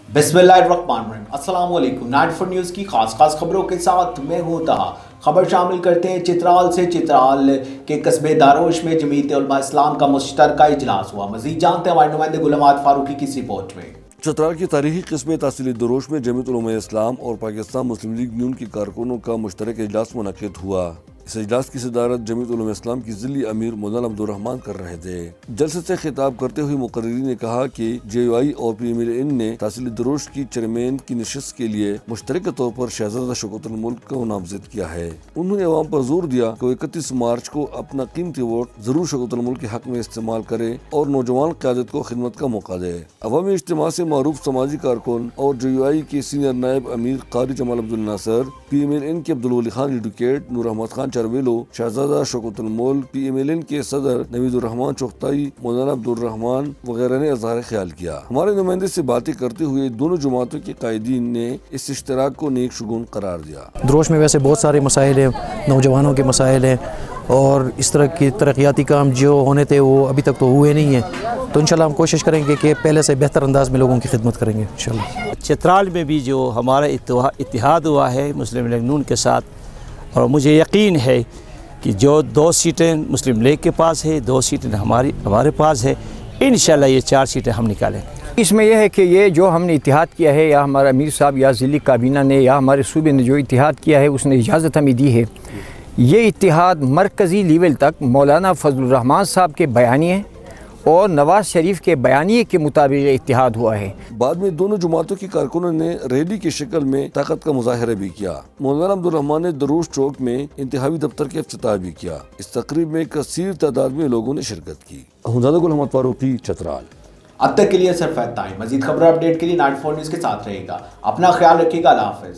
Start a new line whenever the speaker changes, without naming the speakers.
बिस्मिल्लाहिर्रहमानिर्रहीम। अस्सलाम वालेकुम। 94 न्यूज़ की खास खबरों के साथ मैं हूं तहा। खबर शामिल करते हैं चित्राल से। चित्राल के कस्बे दारोश में जमीयत उलमा इस्लाम का मुश्तरका इजलास हुआ। मजीद जानते हैं हमारे नुमाइंदे गुलामात फारूकी की रिपोर्ट में।
चित्राल के तारीखी कस्बे तहसील दरोश में जमीयत उलमा इस्लाम और पाकिस्तान मुस्लिम लीग नून के कारकुनों का मुश्तरक इजलास मुनक्किद हुआ। इस इजलास की सदारत जमीयत उलमा इस्लाम की ज़िली अमीर मौलाना अब्दुर्रहमान कर रहे थे। जलसे से खिताब करते हुए मुकर्रिरीन ने कहा कि JUI और PMLN ने तहसील दरोश की चेयरमैन की नशिस्त के लिए मुश्तरक तौर पर शहजादा शौकत मुल्क को नामजद किया है। उन्होंने अवाम पर जोर दिया कि 31 मार्च को अपना कीमती वोट जरूर शौकत मुल्क के हक में इस्तेमाल करे और नौजवान क़यादत को खिदमत का मौका दे। अवामी इज्तिमा से मारूफ समाजी कारकुन और JUI के सीनियर नायब अमीर कारी जमाल अब्दुल नासर, PMLN के अब्दुल वली खान एडवोकेट, नूर अहमद खान चारवेलो, शहजादा शौकत मुल्क, PMLN के सदर नवीदुर रहमान चौखताई, मौलाना अब्दुर्रहमान वगैरह ने इज़हार ख्याल किया। हमारे नुमाइंदे से बातें करते हुए दोनों जमातों के कायदीन ने इस इश्तराक को नेक शुगुन करार दिया।
दरोश में वैसे बहुत सारे मसाइल हैं, नौजवानों के मसाइल हैं और इस तरह की तरक्याती काम जो होने थे वो अभी तक तो हुए नहीं हैं। तो इंशाल्लाह हम कोशिश करेंगे कि पहले से बेहतर अंदाज में लोगों की खिदमत करेंगे इंशाल्लाह।
चित्राल में भी जो हमारा इत्तिहाद हुआ है मुस्लिम लीग नून के साथ, और मुझे यकीन है कि जो 2 सीटें मुस्लिम लीग के पास है, 2 सीटें हमारे पास है, इंशाल्लाह ये 4 सीटें हम निकालेंगे।
इसमें यह है कि ये जो हमने इत्तिहाद किया है, या हमारा अमीर साहब या ज़िली काबीना ने या हमारे सूबे ने जो इत्तिहाद किया है उसने इजाज़त हमें दी है। ये इत्तिहाद मरकज़ी लेवल तक मौलाना फजलुर रहमान साहब के बयानिए और नवाज शरीफ के बयानिए के मुताबिक इत्तिहाद हुआ है।
बाद में दोनों जमातों के कारकुनों ने रैली की शक्ल में ताकत का मुजाहरा भी किया। मौलाना अब्दुर्रहमान ने दरोश चौक में इंतहावी दफ्तर के इफ्तिताह भी किया। इस तकरीब में कसीर तादाद में लोगों ने शिरकत की। गुलामात फारूकी, चित्राल।
अब तक के लिए सिर्फ इतना ही। मजीद खबर अपडेट के लिए 94 न्यूज़ के साथ रहेगा। अपना ख्याल रखिएगा। अल्लाह हाफिज़।